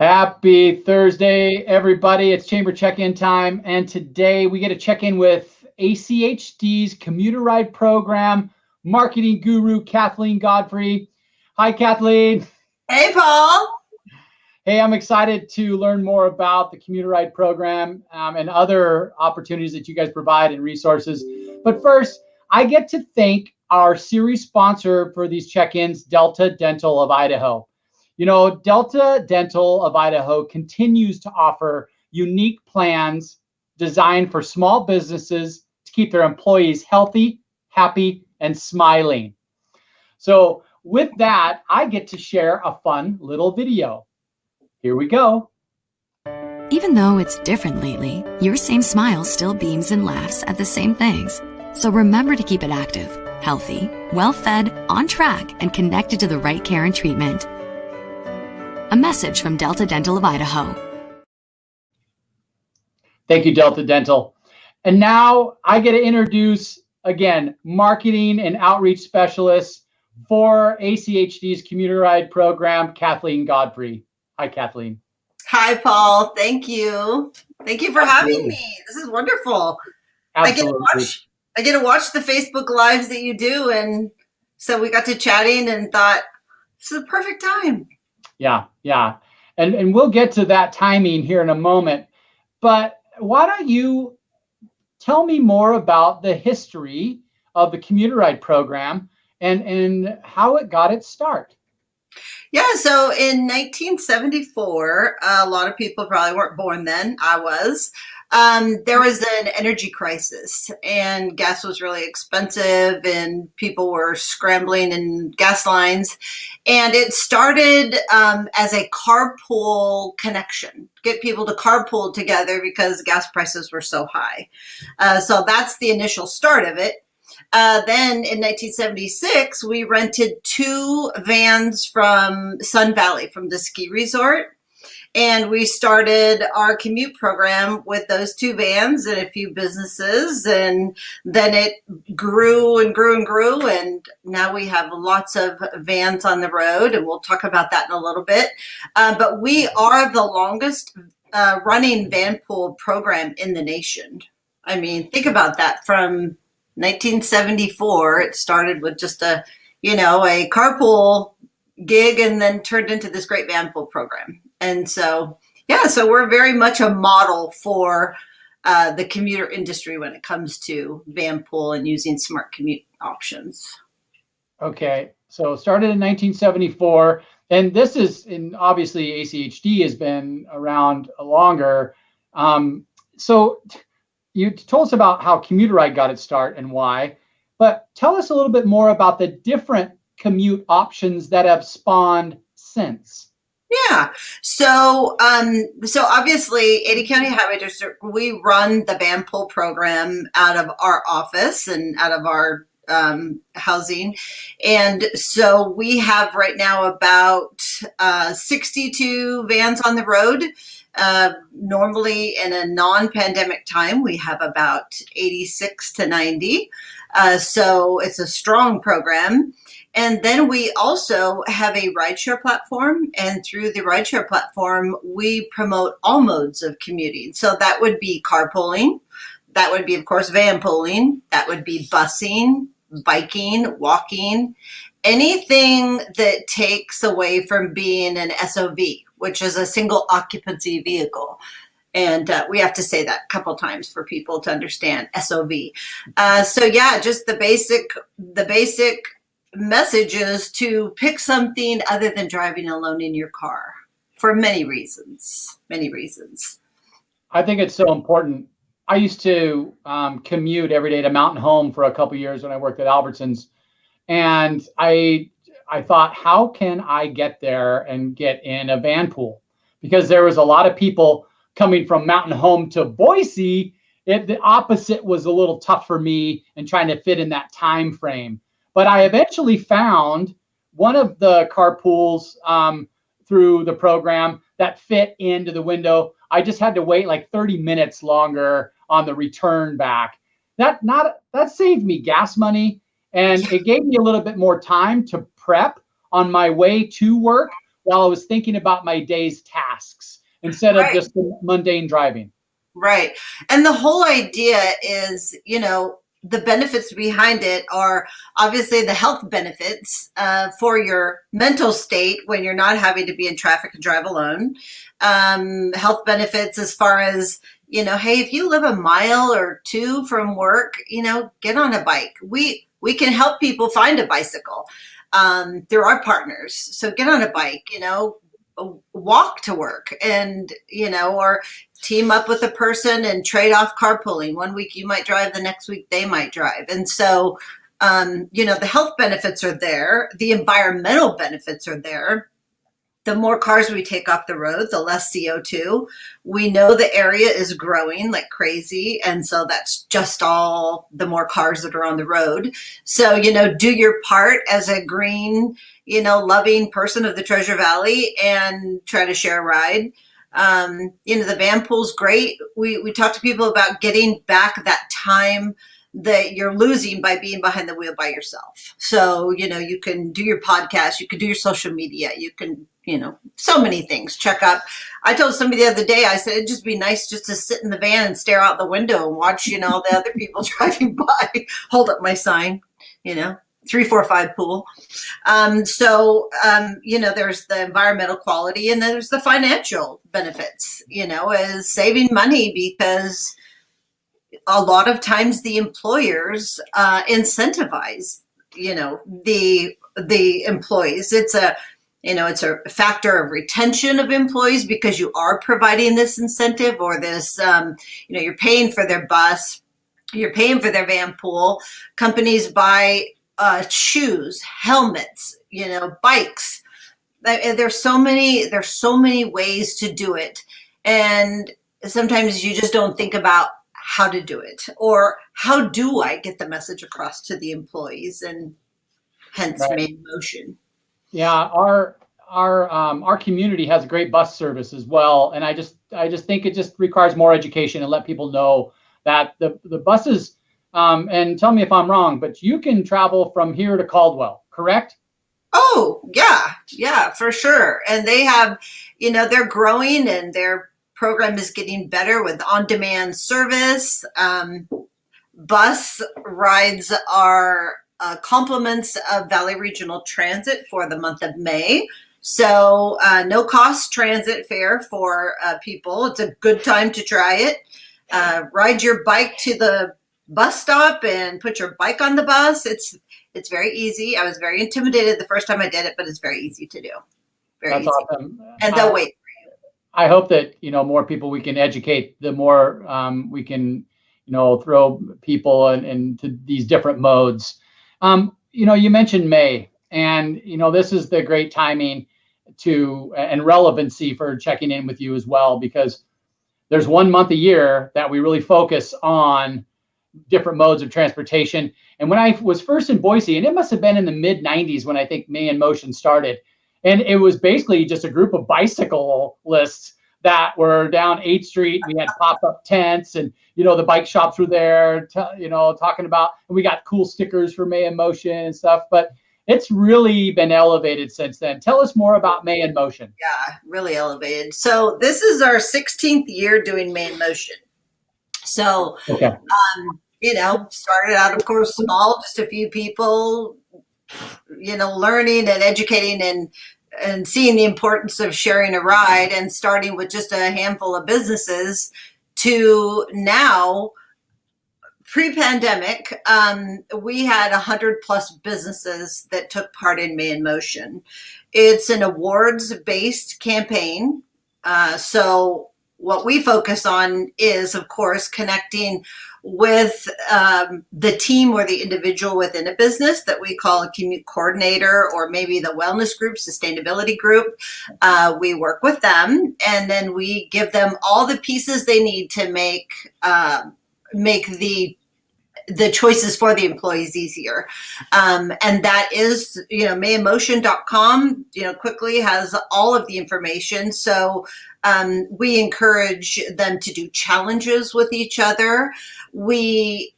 Happy Thursday, everybody. It's Chamber check-in time. And today we get to check in with ACHD's Commuterride program, marketing guru, Kathleen Godfrey. Hi, Kathleen. Hey, Paul. Hey, I'm excited to learn more about the Commuterride program and other opportunities that you guys provide and resources. But first, I get to thank our series sponsor for these check-ins, Delta Dental of Idaho. You know, Delta Dental of Idaho continues to offer unique plans designed for small businesses to keep their employees healthy, happy, and smiling. So with that, I get to share a fun little video. Here we go. Even though it's different lately, your same smile still beams and laughs at the same things. So remember to keep it active, healthy, well-fed, on track, and connected to the right care and treatment. A message from Delta Dental of Idaho. Thank you, Delta Dental. And now I get to introduce, again, marketing and outreach specialist for ACHD's Commuterride program, Kathleen Godfrey. Hi, Kathleen. Hi, Paul. Thank you. Thank you for having me. This is wonderful. Absolutely. I get to watch the Facebook Lives that you do. And so we got to chatting and thought, this is a perfect time. Yeah. And we'll get to that timing here in a moment. But why don't you tell me more about the history of the Commuterride program and how it got its start? Yeah, so in 1974, a lot of people probably weren't born then. I was. There was an energy crisis and gas was really expensive and people were scrambling in gas lines. And it started as a carpool connection, get people to carpool together because gas prices were so high. So that's the initial start of it. Then in 1976, we rented 2 vans from Sun Valley, from the ski resort. And we started our commute program with those 2 vans and a few businesses. And then it grew and grew and grew. And now we have lots of vans on the road. And we'll talk about that in a little bit. But we are the longest running van pool program in the nation. I mean, think about that. From 1974, it started with just a carpool gig and then turned into this great van pool program. And so, so we're very much a model for the commuter industry when it comes to van pool and using smart commute options. Okay, so started in 1974, and this is, and obviously ACHD has been around longer. So you told us about how Commuterride got its start and why, but tell us a little bit more about the different commute options that have spawned since. Yeah. So obviously Ada County Highway District, we run the van pool program out of our office and out of our housing. And so we have right now about 62 vans on the road. Normally in a non-pandemic time, we have about 86 to 90. So it's a strong program. And then we also have a rideshare platform, and through the rideshare platform, we promote all modes of commuting. So that would be carpooling, that would be, of course, van pooling, that would be busing, biking, walking, anything that takes away from being an SOV, which is a single occupancy vehicle. And we have to say that a couple times for people to understand SOV. Just the basic message is to pick something other than driving alone in your car for many reasons. I think it's so important. I used to commute every day to Mountain Home for a couple of years when I worked at Albertsons. And I thought, how can I get there and get in a van pool? Because there was a lot of people coming from Mountain Home to Boise. The opposite was a little tough for me and trying to fit in that time frame. But I eventually found one of the carpools through the program that fit into the window. I just had to wait like 30 minutes longer on the return back. That saved me gas money, and it gave me a little bit more time to prep on my way to work while I was thinking about my day's tasks. tasks instead of Right. just the mundane driving. Right. And the whole idea is, the benefits behind it are obviously the health benefits for your mental state when you're not having to be in traffic and drive alone. Health benefits as far as, hey, if you live a mile or two from work, get on a bike. We can help people find a bicycle through our partners. So get on a bike, walk to work and, or team up with a person and trade off carpooling. One week you might drive, the next week they might drive. And so, the health benefits are there. The environmental benefits are there. The more cars we take off the road, the less CO2. We know the area is growing like crazy. And so that's just all the more cars that are on the road. So, do your part as a green, loving person of the Treasure Valley and try to share a ride. The van pool's great. We talk to people about getting back that time that you're losing by being behind the wheel by yourself. So, you can do your podcast, you can do your social media, you can, so many things. Check up. I told somebody the other day, I said, it'd just be nice just to sit in the van and stare out the window and watch, the other people driving by, hold up my sign, 345 pool. There's the environmental quality and then there's the financial benefits, is saving money because a lot of times the employers incentivize, the employees. It's a factor of retention of employees because you are providing this incentive or this, you're paying for their bus, you're paying for their van pool. Companies buy shoes, helmets, bikes. There's so many ways to do it. And sometimes you just don't think about how to do it or how do I get the message across to the employees, and hence Right. Made in Motion. Yeah, our community has a great bus service as well, and I just think it just requires more education and let people know that the buses. And tell me if I'm wrong, but you can travel from here to Caldwell, correct? Oh yeah, for sure. And they have, they're growing and their program is getting better with on-demand service. Bus rides are compliments of Valley Regional Transit for the month of May. So no cost transit fare for people. It's a good time to try it. Ride your bike to the bus stop and put your bike on the bus. It's very easy. I was very intimidated the first time I did it, but it's very easy to do. That's easy. awesome. And they'll wait. I hope that, more people we can educate, the more we can, throw people into these different modes. You mentioned May, and, this is the great timing and relevancy for checking in with you as well, because there's 1 month a year that we really focus on different modes of transportation. And when I was first in Boise, and it must have been in the mid 90s when I think May in Motion started, and it was basically just a group of bicyclists that were down 8th Street. We had pop-up tents and, the bike shops were there, talking about, and we got cool stickers for May in Motion and stuff, but it's really been elevated since then. Tell us more about May in Motion. Yeah, really elevated. So this is our 16th year doing May in Motion. So, Okay. Started out, of course, small, just a few people, learning and educating and seeing the importance of sharing a ride, and starting with just a handful of businesses to now, pre-pandemic, we had 100 plus businesses that took part in May in Motion. It's an awards-based campaign. So what we focus on is, of course, connecting with the team or the individual within a business that we call a commute coordinator, or maybe the wellness group, sustainability group. We work with them, and then we give them all the pieces they need to make the choices for the employees easier. And that is, mayinmotion.com, quickly has all of the information. So we encourage them to do challenges with each other. We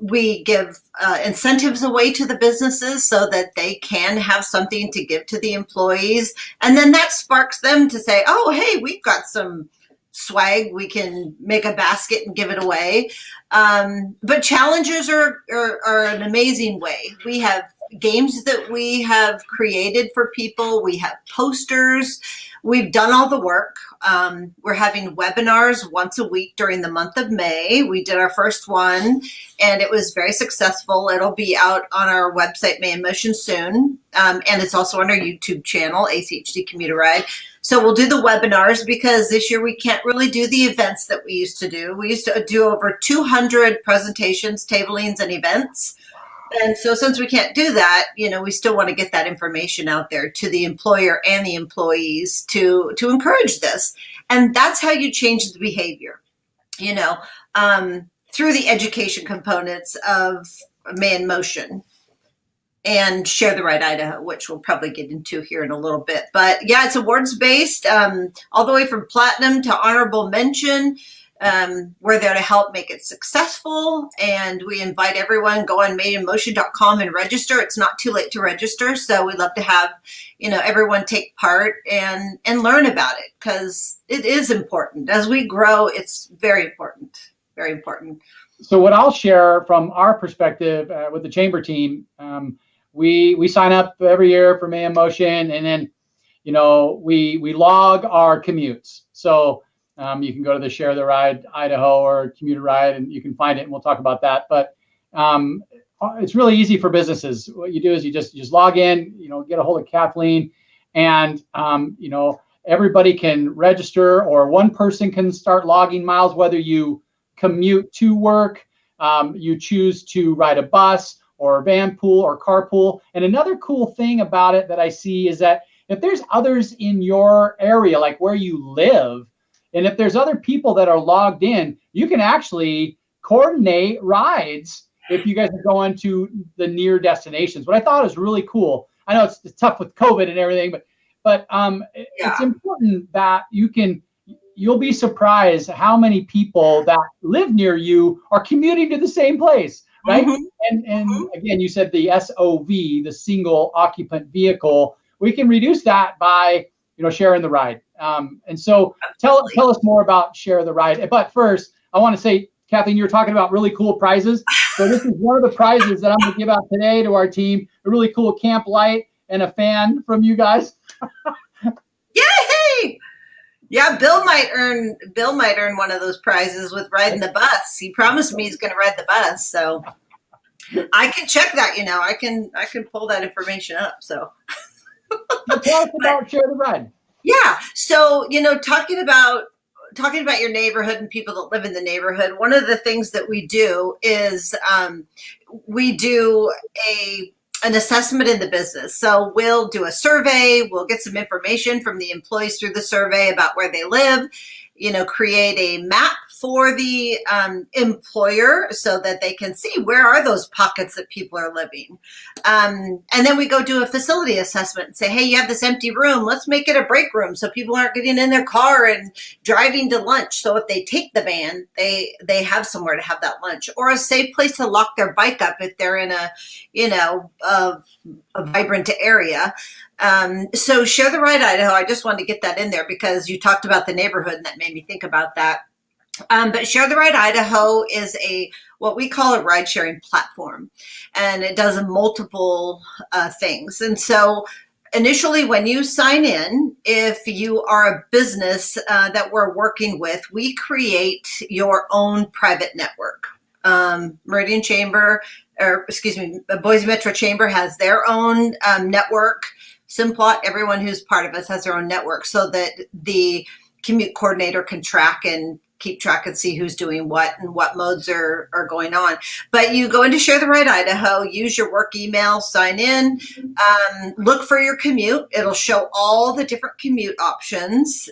we give incentives away to the businesses so that they can have something to give to the employees. And then that sparks them to say, oh, hey, we've got some swag. We can make a basket and give it away. But challenges are an amazing way. We have games that we have created for people. We have posters. We've done all the work. We're having webinars once a week during the month of May. We did our first one, and it was very successful. It'll be out on our website, May in Motion, soon. And it's also on our YouTube channel, ACHD Commuterride. So we'll do the webinars because this year we can't really do the events that we used to do. We used to do over 200 presentations, tablings, and events. And so since we can't do that, we still want to get that information out there to the employer and the employees to encourage this. And that's how you change the behavior, through the education components of May in Motion and Share the Right Idaho, which we'll probably get into here in a little bit. But yeah, it's awards based, all the way from platinum to honorable mention. We're there to help make it successful, and we invite everyone, go on madeinmotion.com and register. It's not too late to register, so we'd love to have everyone take part and learn about it, because it is important. As we grow, it's very important, very important. So what I'll share from our perspective with the chamber team, we sign up every year for May in Motion, and then we log our commutes. So you can go to the Share the Ride Idaho or Commuterride, and you can find it, and we'll talk about that. But it's really easy for businesses. What you do is you just log in, get a hold of Kathleen, and everybody can register, or one person can start logging miles, whether you commute to work, you choose to ride a bus or a van pool or carpool. And another cool thing about it that I see is that if there's others in your area, like where you live, and if there's other people that are logged in, you can actually coordinate rides if you guys are going to the near destinations. What I thought was really cool. I know it's tough with COVID and everything, but it's important that you'll be surprised how many people that live near you are commuting to the same place, right? Mm-hmm. And again, you said the SOV, the single occupant vehicle. We can reduce that by sharing the ride. And so tell us more about Share the Ride. But first, I want to say, Kathleen, you were talking about really cool prizes. So this is one of the prizes that I'm going to give out today to our team, a really cool camp light and a fan from you guys. Yay! Yeah, Bill might earn one of those prizes with riding the bus. He promised me he's going to ride the bus, so I can check that. I can pull that information up. So tell us about Share the Ride. Yeah. So, talking about your neighborhood and people that live in the neighborhood, one of the things that we do is we do an assessment in the business. So we'll do a survey, we'll get some information from the employees through the survey about where they live, create a map for the employer so that they can see where are those pockets that people are living. And then we go do a facility assessment and say, hey, you have this empty room. Let's make it a break room so people aren't getting in their car and driving to lunch. So if they take the van, they have somewhere to have that lunch, or a safe place to lock their bike up if they're in a vibrant area. So Share the Right Idaho, I just wanted to get that in there because you talked about the neighborhood and that made me think about that. But Share the Right Idaho is what we call a ride sharing platform, and it does multiple things. And so initially when you sign in, if you are a business that we're working with, we create your own private network. Meridian Chamber, Boise Metro Chamber has their own network. Simplot, everyone who's part of us has their own network so that the commute coordinator can keep track and see who's doing what and what modes are going on. But you go into Share the Right Idaho, use your work email, sign in, look for your commute. It'll show all the different commute options.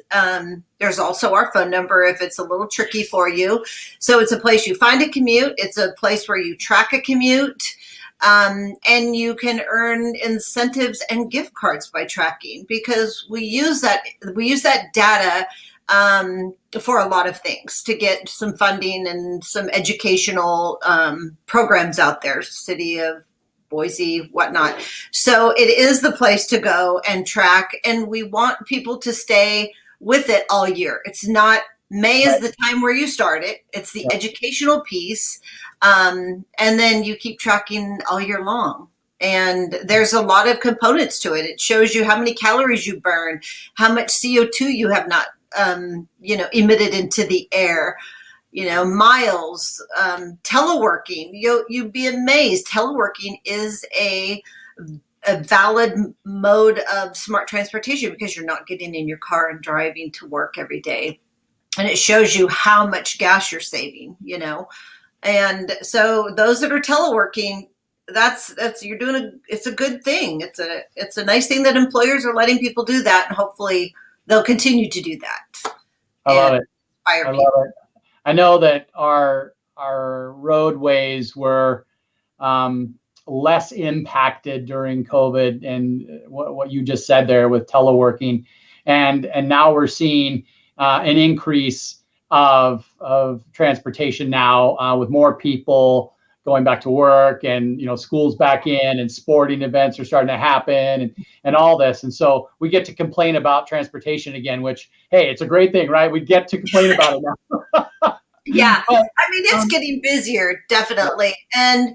There's also our phone number if it's a little tricky for you. So it's a place you find a commute. It's a place where you track a commute. And you can earn incentives and gift cards by tracking, because we use that data for a lot of things, to get some funding and some educational programs out there, city of Boise, whatnot. So it is the place to go and track, and we want people to stay with it all year. It's not May is the time where you start it. It's the educational piece. And then you keep tracking all year long. And there's a lot of components to it. It shows you how many calories you burn, how much CO2 you have not, emitted into the air, miles, teleworking. You'd be amazed. Teleworking is a valid mode of smart transportation because you're not getting in your car and driving to work every day. And it shows you how much gas you're saving, And so those that are teleworking, that's it's a good thing. It's a nice thing that employers are letting people do that, and hopefully they'll continue to do that. I love it. I love it. I know that our roadways were less impacted during COVID, and what you just said there with teleworking, and now we're seeing an increase of transportation now with more people going back to work, and schools back in, and sporting events are starting to happen, and all this. And so we get to complain about transportation again, which, hey, it's a great thing, right? We get to complain about it now. Yeah. I mean, it's getting busier, definitely. And,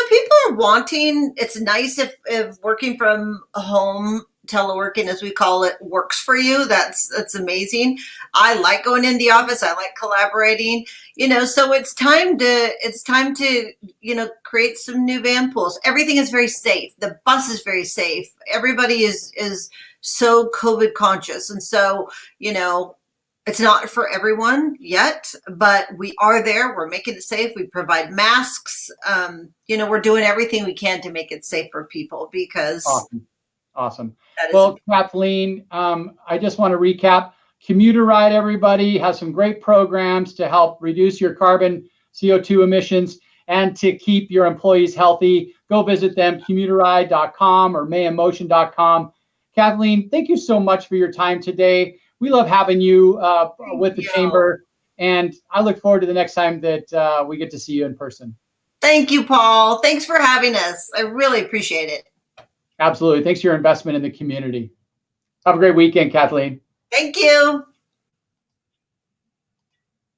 people are wanting, it's nice if working from home, teleworking, as we call it, works for you. That's amazing. I like going in the office. I like collaborating, so it's time to, create some new van pools. Everything is very safe. The bus is very safe. Everybody is so COVID conscious. And so, it's not for everyone yet, but we are there. We're making it safe. We provide masks. We're doing everything we can to make it safe for people because. Awesome. Well, Kathleen, I just want to recap. Commuterride, everybody, has some great programs to help reduce your carbon CO2 emissions and to keep your employees healthy. Go visit them, commuterride.com or mayinmotion.com. Kathleen, thank you so much for your time today. We love having you with the Chamber, and I look forward to the next time that we get to see you in person. Thank you, Paul. Thanks for having us. I really appreciate it. Absolutely. Thanks for your investment in the community. Have a great weekend, Kathleen. Thank you.